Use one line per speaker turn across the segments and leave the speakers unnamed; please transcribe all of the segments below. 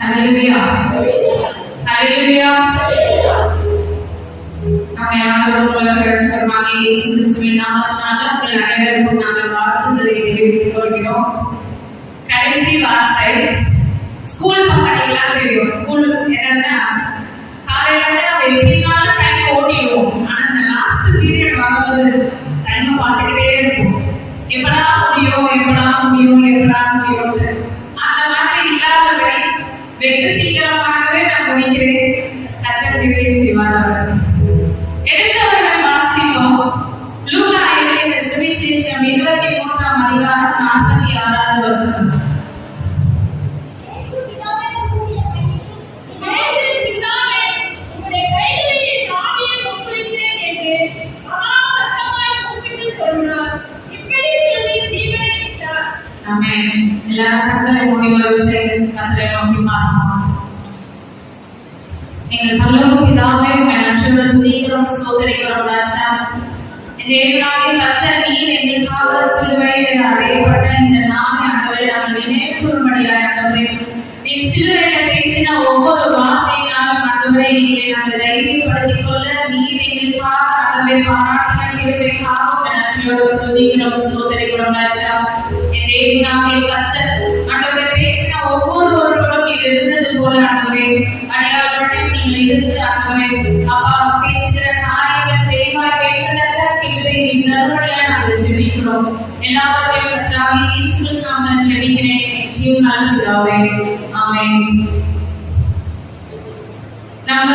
ஹல்லேலூயா ஹல்லேலூயா. நம்மை ஆண்டவருடைய இரட்சகராகிய இயேசு கிறிஸ்துவின் நாமத்தினால உங்கள் அனைவருக்கும் நாங்கள் வாழ்த்துதலை தெரிவித்துக் கொள்கிறோம். கடைசி வார்த்தை ஸ்கூல் பசங்களுக்கெல்லாம் தெரியும். ஸ்கூல் என்னன்னா காலையில நம்ம எப்படினாலும் டைம் ஓட்டிடுவோம். ஆனா அந்த லாஸ்ட் பீரியட் வரும்போது டைம் பார்த்துக்கிட்டே இருக்கும். எப்படா முடியும் எப்படா முடியும் எப்படா முடியும். அந்த மாதிரி இல்லாதபடி வெகு சீக்கிரமாகவே நான் முடிக்கிறேன். கர்த்தர் கிருபை செய்வார். எடுத்தவர்கள் வாசிப்போம். லூக்கா எழுதின சுவிசேஷம் 23ஆம் அதிகாரம் 46வது வசனம். எங்கள் பரலோக பிதாவே, நன்றியுடன் துதிக்கிறோம், ஸ்தோத்திரிக்கிறோம் ராஜா. தேவனாகிய கர்த்தர் நீர் எங்களுக்காக சிலுவையில் அறையப்பட்ட இந்த நாளை ஆண்டவரே நாங்கள் நினைவு கூறும்படியாய் ஆண்டவரே, நீர் சிலுவையில் பேசின ஒவ்வொரு வார்த்தையினாலும் ஆண்டவரே எங்களை நாங்கள் தைரியப்படுத்திக் கொள்ள நீர் எங்களுக்காக ஆண்டவரே பாராட்டின கிருபைக்காக நன்றியோடு துதிக்கிறோம், ஸ்தோத்திரிக்கிறோம் ராஜா. என் தேவனாகிய கர்த்தர் ஆண்டவரே பேசின ஒவ்வொருவரோடும் நீர் இருந்தது போல ஆண்டவரே அடையாளப்பட்டு நீங்கள் இருந்து ஆண்டவரே அப்பா பேசுகிற காரியங்கள் தெளிவாய் பேசுகிறத கிருபை நீர் தரும்படியாய் நாங்கள் ஜெபிக்கிறோம். எல்லாவற்றையும் கர்த்தராகிய இயேசு கிறிஸ்து நாமத்தில் ஜெபிக்கிறேன் என் ஜீவனான பிதாவே, ஆமென். நம்ம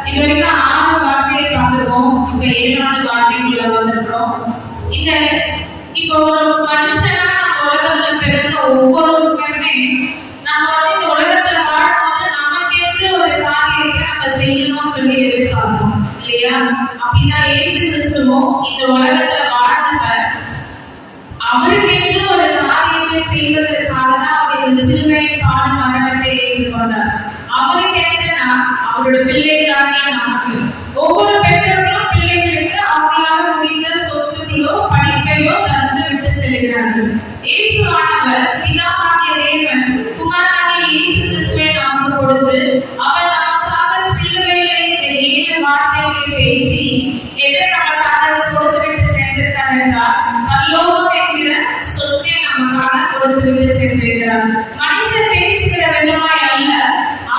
இதுவரைக்கும் 6 வார்த்தையை பார்த்திருக்கோம். இப்ப 7வது வார்த்தைக்குள்ள வந்திருக்கிறோம். இந்த இப்போ ஒரு மனுஷனா உலகத்துல பிறந்த ஒவ்வொருவருக்குமே நம்ம இந்த உலகத்துல வாழும்போது நமக்கேற்ற ஒரு காரியத்தை நம்ம செய்யணும்னு சொல்லி எதிர்பார்ப்போம் இல்லையா? அப்படிதான் இயேசு கிறிஸ்துவும் இந்த உலகத்துல வாழ்ந்தவர் அவருக்கேற்ற ஒரு காரியத்தை செய்வதற்காக தான் அவர் இந்த சிலுவை பாடும் மரணத்தை ஏற்றுக்கொண்டார். அவருக்கேற்றனா அவரோட பிள்ளைகளாகிய நமக்கு ஒவ்வொரு பெற்றோர்களும் பிள்ளைகளுக்கு அவங்களால முடிந்த சொத்துக்களோ படிப்பையோ தந்து விட்டு செல்கிறார்கள். இயேசுவானவர் பிதாவாகிய தேவன் குமாரனாகிய இயேசு கிறிஸ்துவை நமக்கு கொடுத்து அவர் நமக்காக சிலுவையிலே இந்த 7 வார்த்தைகளை பேசி எதை நமக்காக கொடுத்து விட்டு சென்றிருக்கார் என்றால் பரலோகம் என்கிற சொத்தை நமக்காக கொடுத்து விட்டு சென்றிருக்கிறார். மனுஷர் பேசுகிற விதமாய் அல்ல,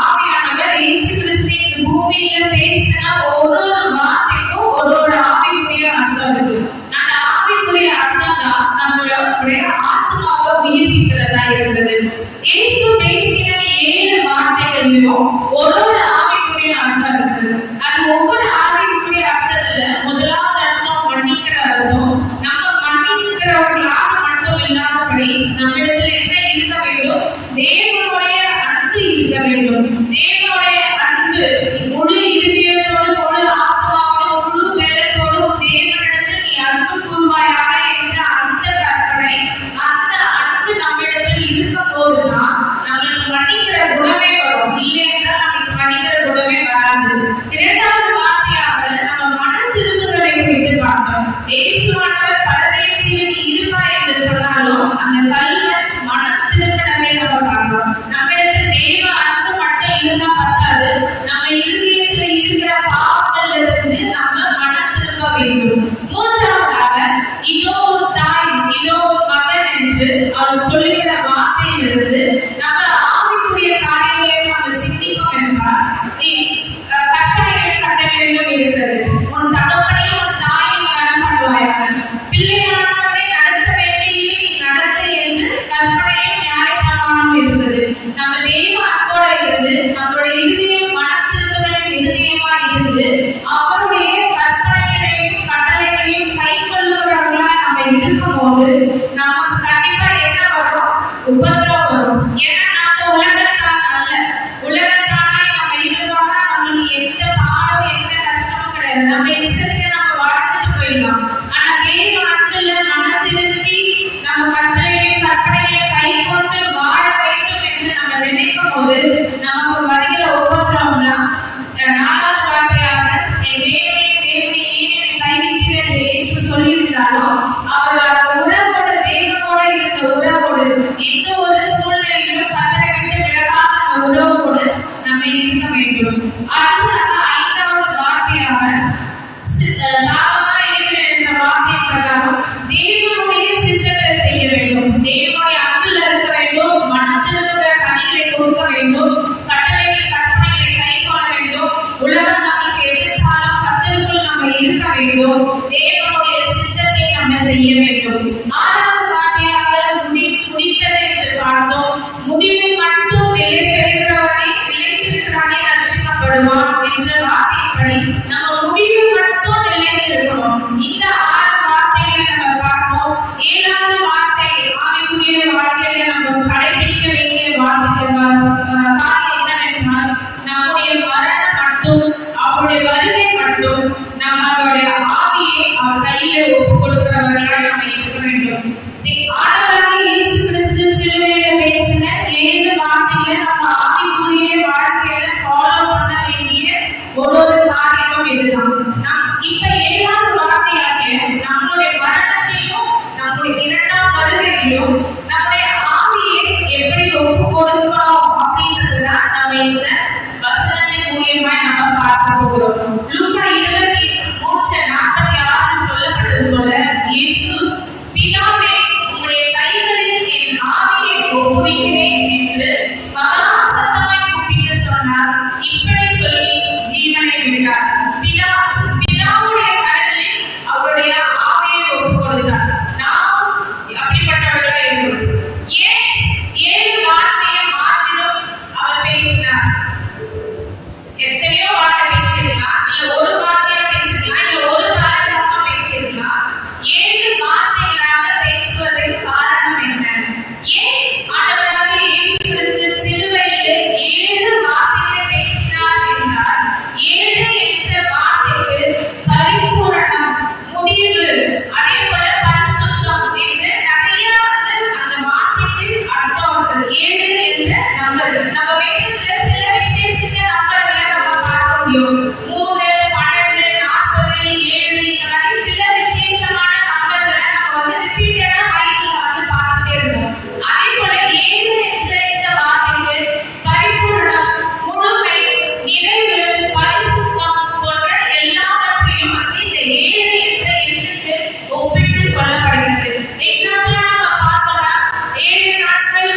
ஆவியானவர் இயேசு கிறிஸ்து இந்த பூமியில பேசின ஒரு வார்த்தைக்கும் ஒரு ஆவிக்குரிய அர்த்தம் இருக்கு. அந்த ஆவிக்குரிய அர்த்தம் தான் நம்மளுடைய ஆத்மாவை உயிர்ப்பிக்கிறதா இருந்தது. இயேசு பேசின 7 வார்த்தைகளிலும் ஒரு ஆவிக்குரிய அர்த்தம் இருக்குது. அது ஒவ்வொரு ஆவிக்குரிய அர்த்தத்துல முதலாவது அர்த்தம் மன்னிக்கிற அர்த்தம். நம்ம மன்னிக்கிறவர்களாக மட்டும் இல்லாதபடி நம்மிடத்துல என்ன இருக்க வேண்டும்? தேவனுடைய அன்பு இருக்க வேண்டும். தேவனுடைய அன்பு முழு இதயத்தோடு முழு ஆத்மாவோடு முழு பலத்தோடு தேவனிடத்தில் நீ அன்பு கூறுவாயாக என்ற அந்த கற்பனை, அந்த அன்பு நம்மிடத்தில் இருக்கும் போதுதான் நம்மளுக்கு மன்னிக்கிற குணமே வரும். இல்லை என்றால் நமக்கு மன்னிக்கிற குணமே வராது. 2வது வார்த்தையாக நம்ம மன திரும்புதலை குறித்து பார்த்தோம். இயேசுவானவர் பரதேசியில் இருப்பாய் என்று சொன்னாலும் அந்த கல்வன் மன திரும்பினதை நம்ம பார்க்கிறோம். நம்மிடத்தில் தேவ அன்பு மட்டும் இருந்தா பத்தாது, நம்ம இருதயத்தில் இருக்கிற பாவங்கள்ல இருந்து நம்ம மன திரும்ப வேண்டும். 3வதாக இதோ ஒரு தாய் இதோ ஒரு மகன் என்று அவர் சொல்லுகிற வார்த்தையிலிருந்து நம்ம ஆவிக்குரிய காரியங்களை நம்ம சிந்திக்கும் என்றால் கற்பனைகள் கட்டளைகளும் இருக்கிறது. உன் தகப்பனையும் உன் தாயையும் கனம் பண்ணுவாயாக, பிள்ளைகளானவரை நடத்த வேண்டிய நீ நடத்து என்று கற்பனையும் நியாயப்பிரமாணமும் இருக்கிறது. நம்ம தெய்வ அன்போட இருந்து நம்மளுடைய இருதயம் மன திரும்புதலின் இருதயமா இருந்து அவருடைய கற்பனைகளையும் கட்டளைகளையும் கை கொள்ளுகிறவர்களா நம்ம இருக்கும் போது நமக்கு கண்டிப்பா என்ன வரும்? உபத்திரவம் வரும். ஏன்னா நாம உலகத்தான் அல்ல. உலகத்தானாய் நம்ம இருந்தோம்னா நம்மளுக்கு எந்த பாடம் எந்த கஷ்டமும் கிடையாது. நம்ம இஷ்டத்துக்கு நம்ம வாழ்ந்துட்டு போயிடலாம். ஆனா தேவ அன்புல மனம் திருத்தி நம்ம கற்பனைகளையும் கை கொண்டு வாழ வேண்டும் என்று நம்ம நினைக்கும் போது நமக்கு வருகிற உபத்திரவம் தான் 4வது வார்த்தையாக என் தேவனே தேவனே ஏன் என்னை கைவிட்டீர் என்று இயேசு சொல்லியிருந்தாலும் அவர் உறவோடு தேவனோடு இருந்த உறவோடு எந்த ஒரு சூழ்நிலையிலும் கர்த்தரை விட்டு விலக என்ற வார்த்தைப்படி நம்ம முடிவு மட்டும் நிலைத்து இருக்கணும். இந்த 6 வார்த்தைகளை நம்ம பார்ப்போம். 7வது வார்த்தை ஆவிக்குரிய வாழ்க்கையில நம்ம கடைபிடிக்க வேண்டிய வார்த்தைகள் காரியம் என்னவென்றால் நம்முடைய மரணம் மட்டும் அவருடைய வருகை மட்டும் நம்மளுடைய ஆவியை அவர் கையில ஒப்பு கொடுக்கிறவர்களாக நம்ம இருக்க வேண்டும். ஆண்டவராகிய இயேசு கிறிஸ்து சிலுவையில பேசின 7 வார்த்தைகளை நம்ம ஆவிக்குரிய வாழ்க்கையில ஃபாலோ பண்ண வேண்டிய ஒரு காரியமும் இதுதான். இப்ப 7வது வார்த்தையாக நம்மளுடைய மரணத்தையும் நம்முடைய 2ஆம் வருகையிலும் நம்முடைய ஆவியை எப்படி ஒப்பு கொடுக்கணும் அப்படின்றதுதான் நம்ம இந்த வசனத்தின் மூலியமா நம்ம பார்க்க போகிறோம். லூக்கா 23:46 சொல்லப்பட்டது போல இயேசு பிதாவே உம்முடைய கைகளில் என் ஆவியை ஒப்புவிக்கிறேன் என்று மகா சத்தமாய் கூப்பிட்டு சொன்னார். இப்படி சொல்லி ஜீவனை விட்டார். பிதாவுடைய கரங்களில் அவருடைய ஆவியை ஒப்பு கொடுத்தார். நாம் அப்படிப்பட்டவர்களாக இருக்கிறோம். ஏன் 7 வார்த்தையை மாத்திரம் அவர் பேசினார்? எத்தனையோ வார்த்தை பேசியிருக்கலாம், இல்ல ஒரு வார்த்தையா பேசியிருக்கலாம், இல்ல ஒரு பேராகிராஃபா பேசியிருக்கலாம். 7 வார்த்தைகளாக பேசுவதற்கு காரணம் என்ன? ஏன் ஆண்டவராகிய இயேசு கிறிஸ்து சிலுவையிலே 7 வார்த்தைகளை பேசினார் என்றால் 7 என்ற வார்த்தைக்கு பரிபூரணம், முடிவு, அதே போல பரிசுத்தம் என்று நிறைய அந்த வார்த்தைக்கு அர்த்தம் இருக்குது. 7 என்ற நம்பர் நம்ம வேதத்துல சில விசேஷித்த நம்பர்களை நம்ம பார்க்க முடியும். 3, 12, 40, 7 இந்த மாதிரி சில விசேஷமான நம்பர்களை நம்ம ரிப்பீட்டடா பைபிள்ல பார்த்துட்டே இருக்கோம். அதே போல 7 என்ற இந்த வார்த்தைக்கு பரிபூரணம், முழுமை, நிறைவு, பரிசுத்தம் போன்ற எல்லாவற்றையும் இந்த 7 என்ற எண்ணுக்கு ஒப்பிட்டு சொல்லப்படுகிறது. எக்ஸாம்பிளா நம்ம பார்த்தோம்னா 7 நாட்கள்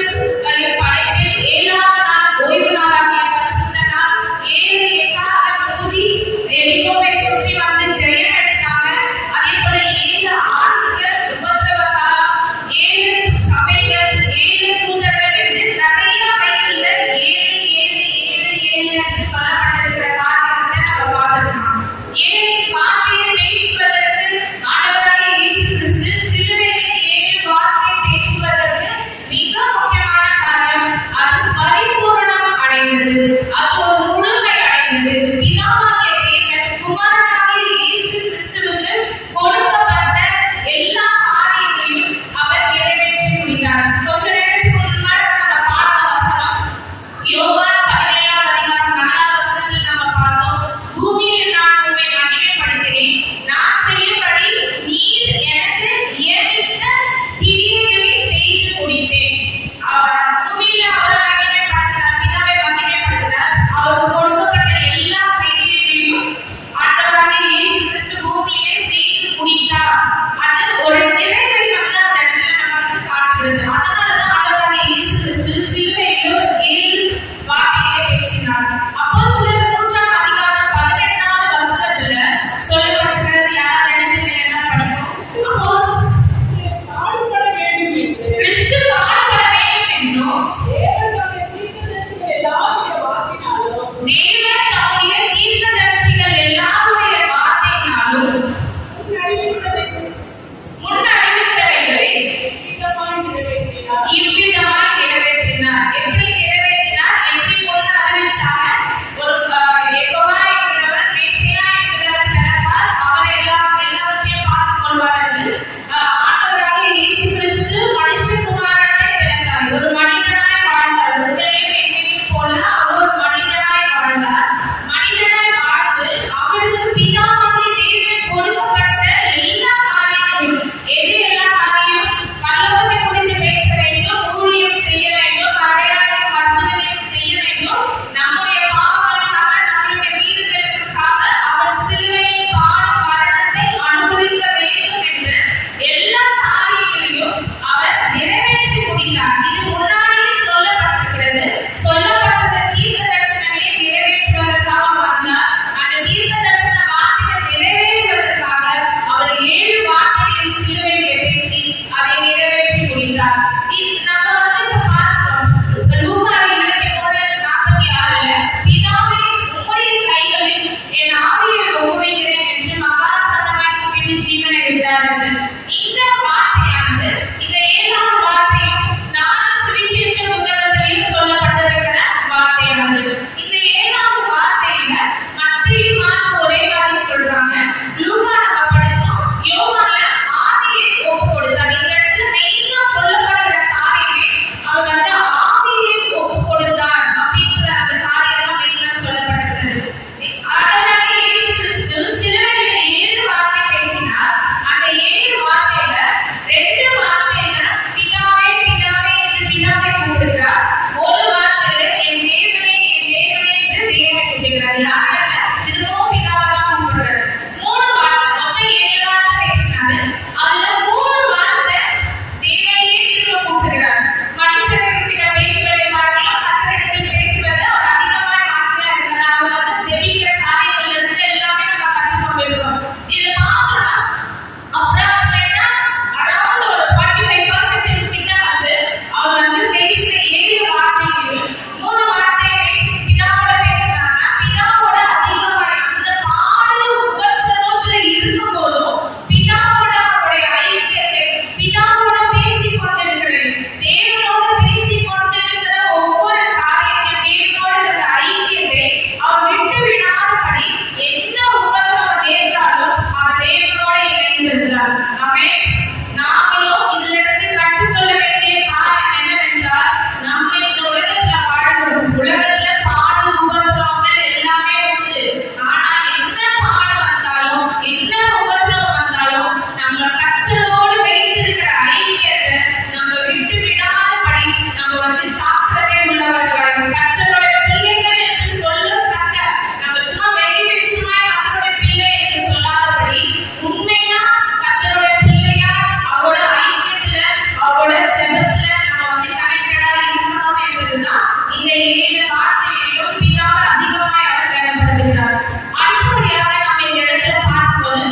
மனதை உள்ளவர்கள், கர்த்தருடைய பிள்ளைகள் என்று சொல்லத்தக்க, நம்ம சும்மா வெளி விஷயமாய் கர்த்தருடைய பிள்ளை என்று சொல்லாதபடி உண்மையா கர்த்தருடைய பிள்ளையா அவரோட ஐக்கியத்துல அவரோட ஜெபத்துல நம்ம கனெக்டடா இருக்கணும் என்பதுதான் இந்த 7 வார்த்தைகளிலும் பிதாவால் அதிகமாய் அவர் பயன்படுத்துகிறார். அடுத்தபடியாக நாம் இந்த இடத்துல பார்க்கும்போது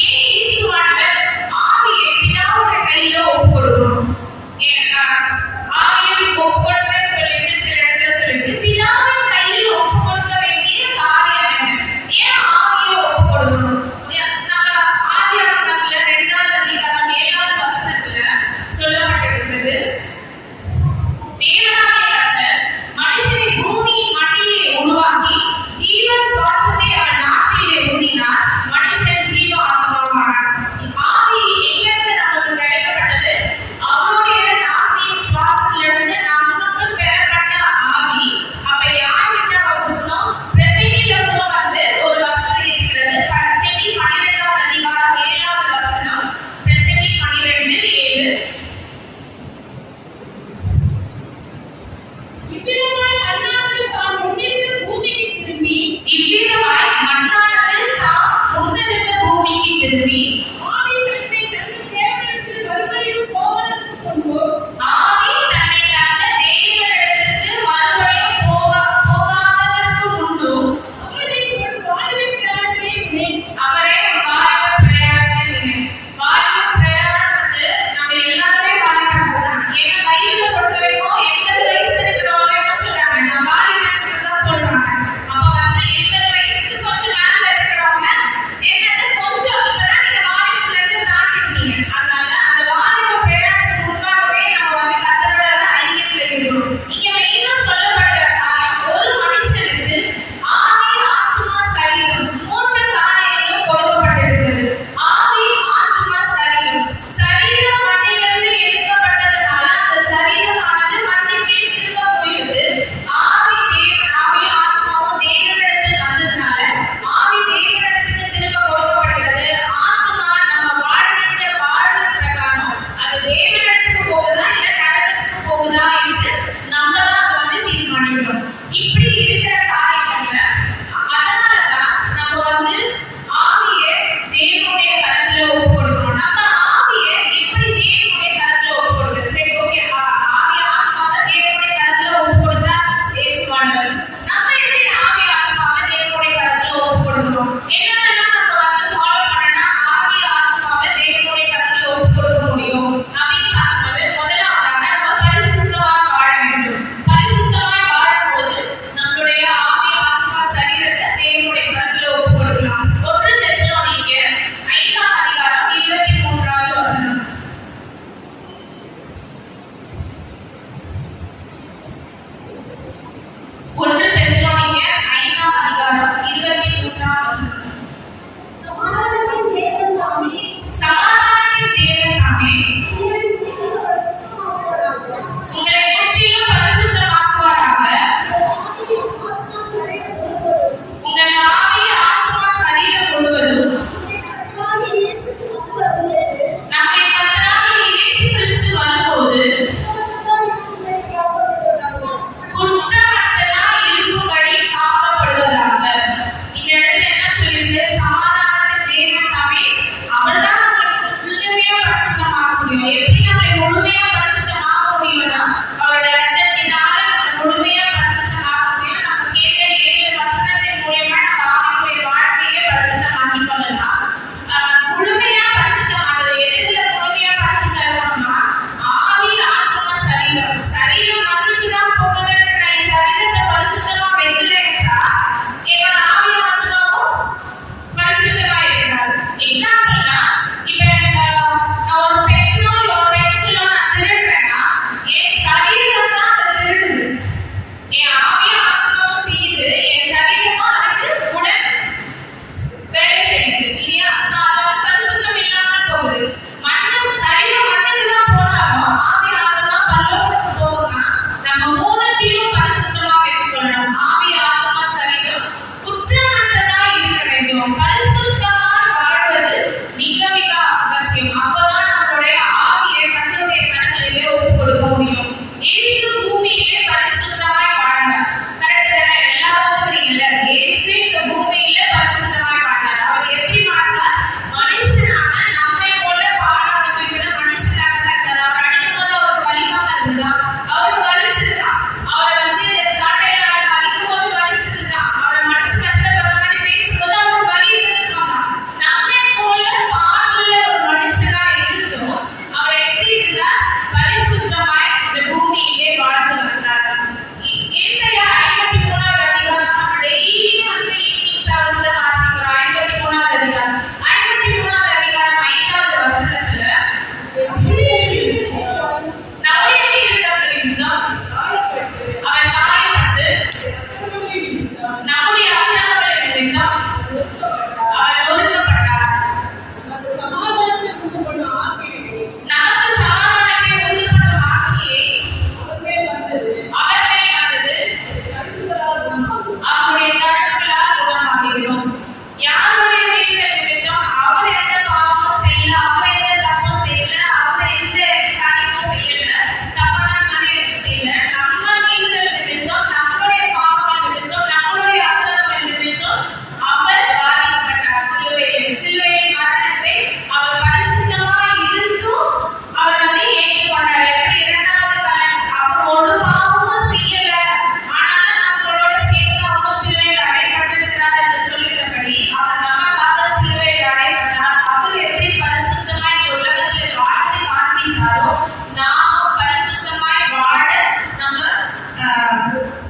ஏன் இயேசுவானவர் ஆவியை பிதாவுடைய கையில ஒப்புக் கொடுக்கணும்? ஆவியை ஒப்புக் கொடுக்கன்னு சொல்லிட்டு சில இடத்துல சொல்லிட்டு பிதாவின் கையில் ஒப்புக் கொடுக்க வேண்டிய காரியம் என்ன? ஏன் ஆவியை ஒப்புக் கொடுக்கணும்? நம்ம ஆதியாகமத்துல 2ஆம் அதிகாரம் 7ஆம் வசனத்துல சொல்லப்பட்டிருக்கிறது, தேவனாகிய கர்த்தர் மனுஷனை பூமியின் மண்ணிலே உருவாக்கி ஜீவ சுவாசத்தை அவன் நாசியிலே ஊதினார், மனுஷன் ஜீவ ஆத்மாவானான். ஆவி எங்கிருந்து நமக்கு கிடைக்கப்பட்டது? அவருடைய நாசியின் சுவாசத்திலிருந்து நமக்கு பெறப்பட்ட ஆவி. அப்ப யார்கிட்ட கொடுக்கணும்? பிரசங்கியிலிருந்து வந்து ஒரு வசனம் இருக்கிறது. பிரசங்கி 12ஆம் அதிகாரம் 7ஆவது வசனம். பிரசங்கி 12:7. இவ்விதமாய் மண்ணானது தாம் முன்னிருந்த பூமிக்கு திரும்பி ஆவி தன்னை தந்த தேவனிடத்தில் மறுபடியும் போவதற்கு முன்பு அவரை ஒரு வாழ்வை பிரயாணத்திலே வினை. வாழ்வு பிரயாணம் நம்ம எல்லாருமே வாழ்க்கை. ஏன்னா பைபிளை பொறுத்த வரைக்கும் 80 வயசு இருக்கிறவங்க என்ன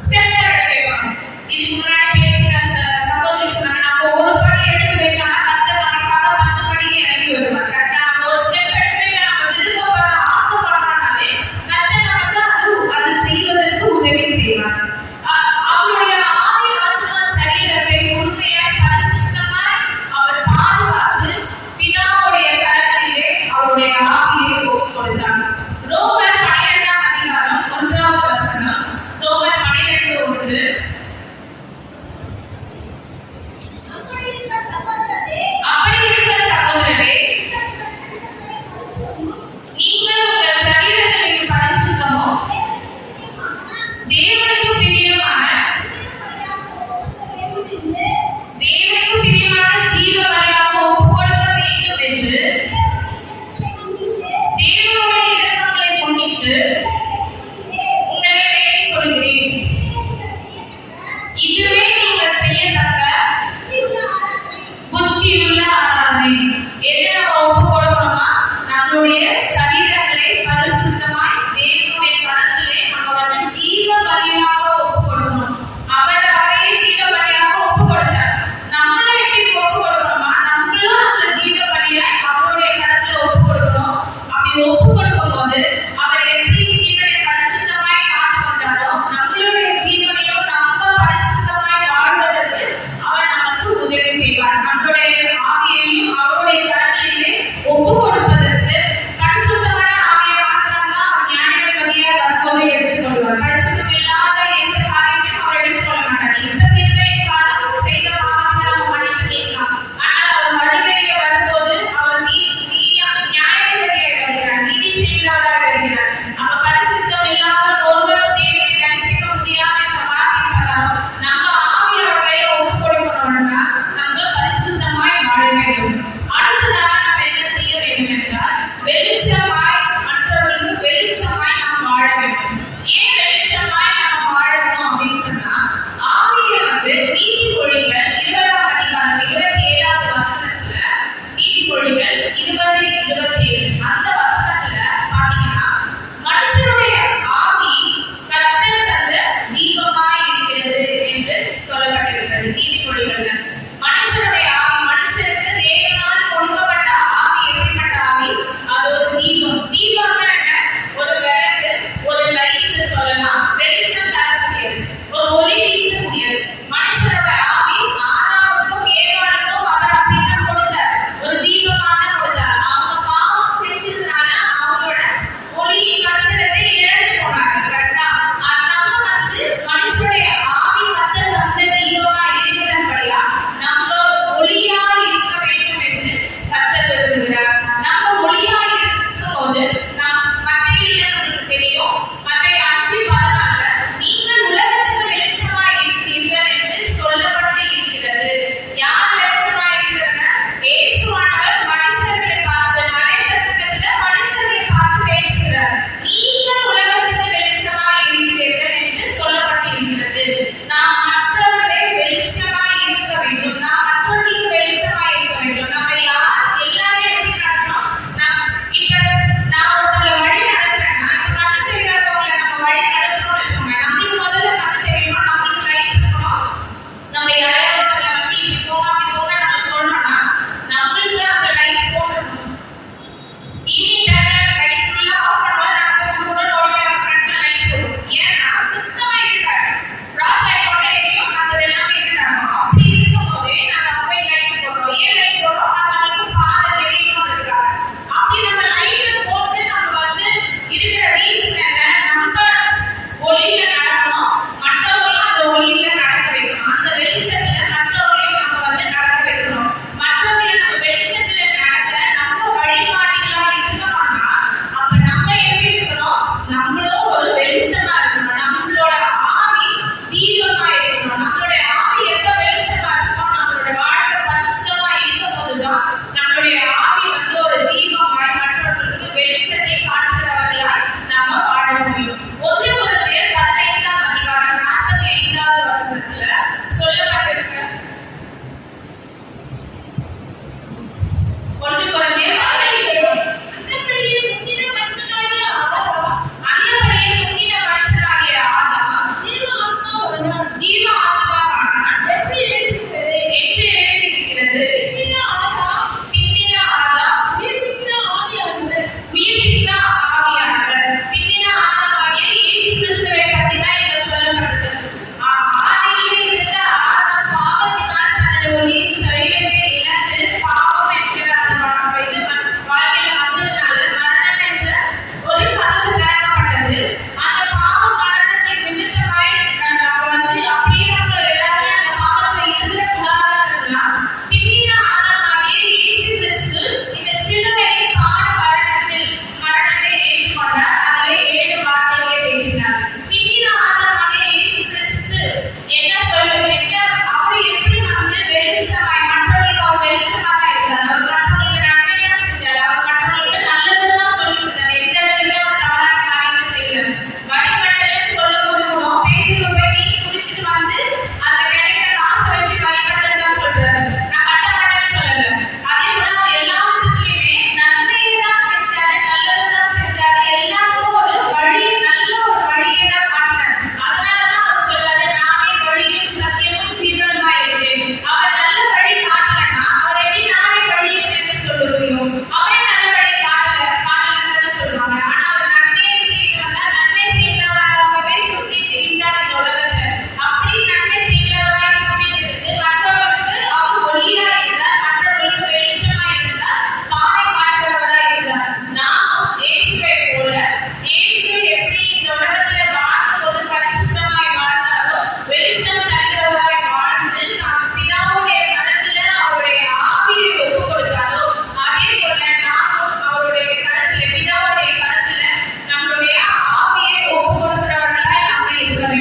ஸ்டெப் எடுத்து வைப்பாங்க. இதுக்கு முன்னாடி பேசின சகோதரி சொன்னாங்க, நம்ம ஒரு படி எடுத்து வைக்கலாம், கர்த்தர் நமக்காக 10 படி இறங்கி வருவார். கரெக்டா? நம்ம ஒரு ஸ்டெப் எடுத்து வைக்க நம்ம விருப்பப்படுற ஆசைப்படுறனாலே கர்த்தர் நமக்கு அது செய்வதற்கு உதவி செய்வார். அவருடைய ஆவி ஆத்மா சரீரத்தை முழுமையாய் பரிசுத்தமாய் அவர் பாதுகாத்து பிதாவுடைய கரத்திலே அவருடைய ஆவியை ஒப்புக் கொடுத்தார். ரோமர் 12ஆம் அதிகாரம் 1வது வசனம். ரோமர் 12:1.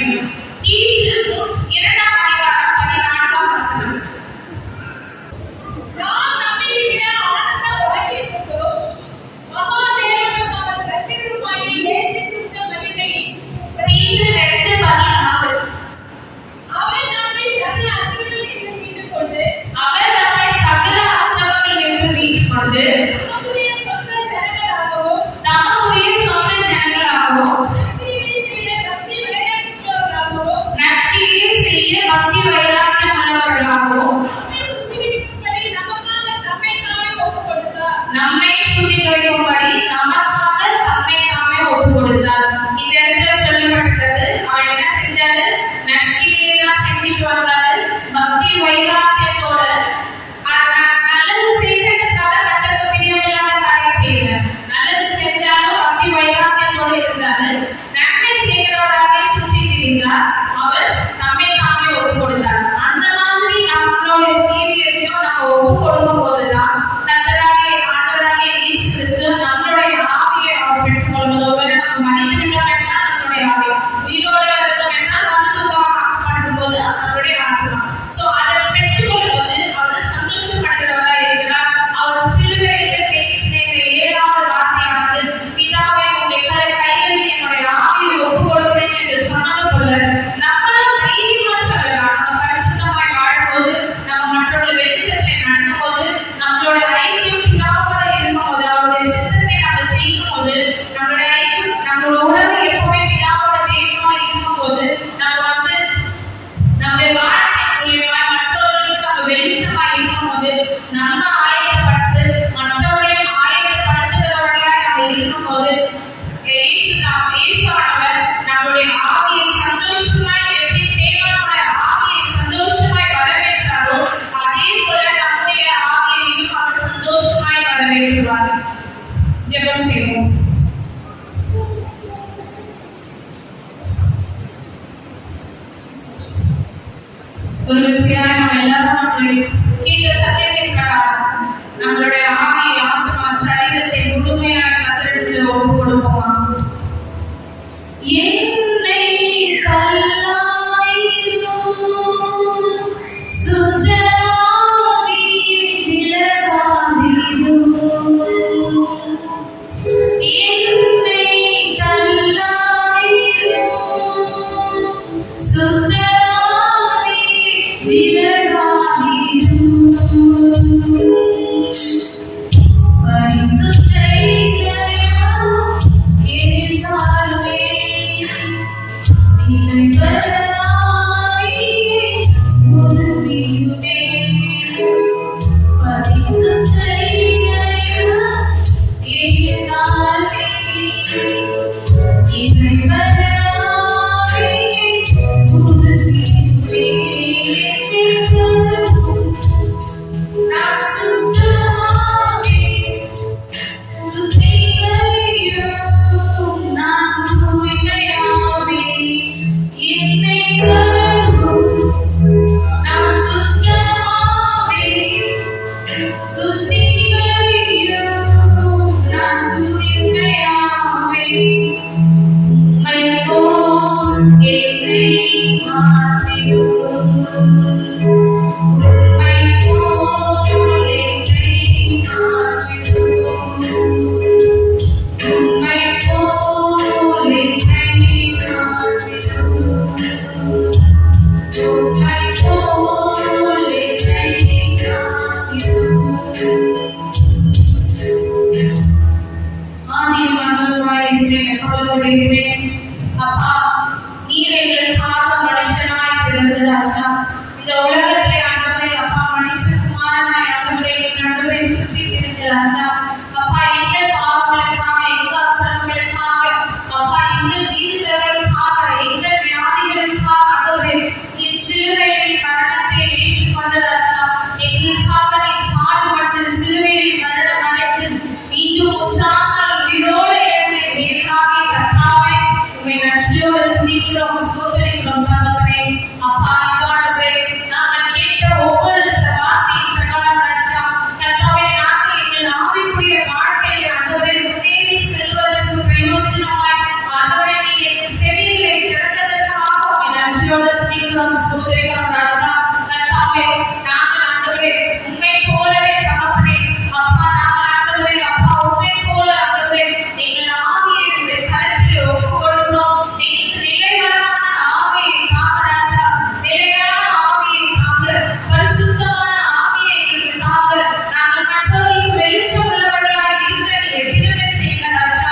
வேண்டும். தீத்து 2ஆம் அதிகாரம் 14ஆம் வசனம்.
நான் நம்பியிருக்கிற ஆனந்த உலகிற்குள்ளோ மகாதேவனும் அவர் ரட்சகருமாகிய இயேசு கிறிஸ்து மகிமை.
தீத்து 2:14.
அவர் நம்மை சகல அக்கிரமங்களிலிருந்து மீட்டுக் கொண்டு
அவர் நம்மை சகல அக்கிரமங்களிலிருந்து மீட்டுக் கொண்டு
தமக்குரிய சொந்த ஜனங்களாகவும்
தமக்குரிய சொந்த ஜனங்களாகவும் நற்கிரியை செய்ய பக்தி வைராக்கியம் உள்ளவர்களாகவும் நம்மை சுத்திகரிக்கும்படி நமக்காக தம்மை தாமே ஒப்புக் கொடுத்தார். இந்த இடத்துல சொல்லப்பட்டிருக்கிறது, அவர் என்ன செஞ்சாரு? நற்கிரியை தான் செஞ்சுட்டு வந்தாரு. பக்தி வைராக்கியத்தோட நல்லது செய்யறதுக்காக கர்த்தருக்கு பிரியமில்லாத காரியம் செய்யல. நல்லது செஞ்சாலும் பக்தி வைராக்கியத்தோட இருந்தாரு. நன்மை செய்கிறவராக சுற்றி திரிந்தார். அவர் தம்மை தாமே ஒப்புக் கொடுத்தார். அந்த மாதிரி நம்மளுடைய ஜீவியத்தையும் நம்ம ஒப்புக் கொடுக்கும் போதுதான் கர்த்தராகிய ஆண்டவராகிய இயேசு கிறிஸ்து நம்மளுடைய ஆவியை அவர் பெற்றுக்கொள்வதோடு நம்ம மனிதனிடம் என்றால் நம்மளுடைய ஆவி, உயிரோடு இருந்தோம் என்றால் மருத்துவமாக ஆக்கப்படுத்தும் போது அவருடைய ஆத்மா. சோ அதை பெற்றுக்கொள்வது அவர் சந்தோஷப்படுகிறவரா இருக்கிறார். அவர் சிலுவையில் பேசின இந்த 7வது வார்த்தையானது, பிதாவே உடைய கைகளில் என்னுடைய ஆவியை ஒப்புக் கொடுக்கிறேன் என்று சொன்னது போல நம்மளும் தைரியமா சொல்லலாம். நம்ம பரிசுத்தமாய் வாழும்போது, நம்ம மற்றவர்கள் வெளிச்சத்தில் நடக்கும் போது, நம்மளோட ஐக்கியம் பிதாவோட இருக்கும் போது, அவருடைய சித்தத்தை நம்ம செய்யும் போது, நம்மளுடைய ஐக்கியம் நம்மளோட உறவு எப்பவுமே பிதாவோட தெய்வமா இருக்கும் போது, நம்ம வாழ்க்கை மூலியமா மற்றவர்களுக்கு நம்ம வெளிச்சமா இருக்கும் போது, நம்ம ஆயத்தப்பட்டு மற்றவர்களையும் ஆயத்தப்படுத்துகிறவர்களாக நம்ம இருக்கும் போது, இயேசுவானவர் நம்மளுடைய ஆவியை சந்தோஷமாய் எப்படி சேவகனுடைய ஆவியை சந்தோஷமாய் வரவேற்றாரோ அதே போல நம்முடைய ஆவியையும் அவர் சந்தோஷமாய் வரவேற்றுவார். ஜெபம் செய்வோம். ஒரு விஷயம் நம்ம எல்லாரும் நம்மளுடைய கேட்ட சத்தியத்தின் பிரகாரம் நம்மளுடைய ஆவி, ஆத்மா, சரீரத்தை முழுமையாக கர்த்தரிடத்தில் ஒப்புக் கொடுப்போமா? என்னை தள்ளாதீரும், சுத்த ஆவியை விலகாதீரும். என்னை தள்ளாதீரும், சுத்த ஆவியை விலகாதீரும். பரிசுத்த இதயம் எதிர்த்தாலுமே நிலைவராயே உதவியுமே. பரிசுத்த இதயம் எதிர்த்தாலுமே நிலைவராயே உதவியுமே. நான் சுத்தமாவே சுத்திகரியும், நான் தூய்மையாவே என்னை கழுவும். நான் சுத்தமாவே சுத்திகரியும், நான் தூய்மையாவே உம்மை போல் என்னை மாற்றிடும். உம்மை போல் என்னை மாற்றிடும். உம்மை போல் என்னை மாற்றிடும். உம்மை போல் என்னை மாற்றிடும். ஆதியும் அந்தமுமாய் இருக்கிறேன், எப்பொழுதும் இருக்கிறேன். அப்பா, நீர் எங்களுக்காக மனுஷனாய் பிறந்த ராஜா. இந்த உலகத்திலே ஆண்டவரே, அப்பா, மனுஷகுமாரனாய் ஆண்டவரே எங்கள் நடுவே சுற்றி திரிந்த ராஜா. அப்பா, எங்கள் பாவங்களுக்காக, எங்கள் அக்கிரமங்களுக்காக, அப்பா, எங்கள் நீதிகளுக்காக, எங்கள் வியாதிகளுக்காக ஆண்டவரே நீர் சிலுவையில் மரணத்தை ஏற்றுக்கொண்ட ராஜா. எங்களுக்காக நீர் பாடுபட்டு சிலுவையில் மரணம் அடைந்து மீண்டும் 3ஆம் நாள் உயிரோடு எழுந்து நீராகி கர்த்தாவே உம்மை நன்றியோடு துதிக்கிறோம், சோதரிக்கிறோம் தகப்பனே. அப்பா, இதோடு நாங்கள் துதிக்கிறோம், ஸ்தோத்திரிக்கிறோம் ராஜா. கர்த்தாவே, நாங்கள் ஆண்டவரே உம்மை போலவே தகப்பனே, அப்பா நாங்கள் ஆண்டவரே அப்பா உம்மை போல ஆண்டவரே நீங்கள் ஆவியை உம்முடைய கரத்தில் ஒப்புக் கொடுக்கிறோம். நீங்கள் நிலைவரமான ஆவியை தாங்க ராஜா, நிலையான ஆவியை தாங்க, பரிசுத்தமான ஆவியை எங்களுக்கு தாங்க. நாங்கள் மற்றவர்களுக்கு வெளிச்சம் உள்ளவர்களாய் இருக்க நீங்க கிருபை செய்யுங்க ராஜா.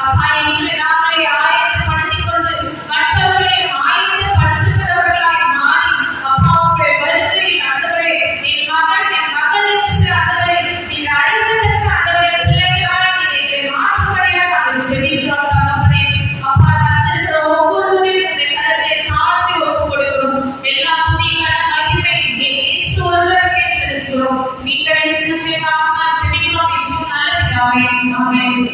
அப்பா எங்களை நாங்களே ஆயத்தப்படுத்திக் கொண்டு மற்றவர்களை ஆயத்தப்படுத்துகிறவர்களாய் மாறி அப்பா உங்களுடைய வருகையில் ஆண்டவரே என் மகள் என்று ஆண்டவரே நீங்க அழைத்ததற்கு ஆண்டவரே பிள்ளைகளாய் நீங்க எங்களை மாற்றும்படியா நாங்கள் செபிக்கிறோம் தகப்பனே. அப்பா தந்திருக்கிற ஒவ்வொருவரையும் உங்களுடைய கரத்தை தாழ்த்தி ஒப்புக் கொடுக்கிறோம். எல்லா புதிய மகிமை இயேசு ஒருவருக்கே செலுத்துகிறோம். மீட்பரை சிலுவையில் நாமம் செபிக்கிறோம் என்று நல்ல பிதாவே. ஆமென்.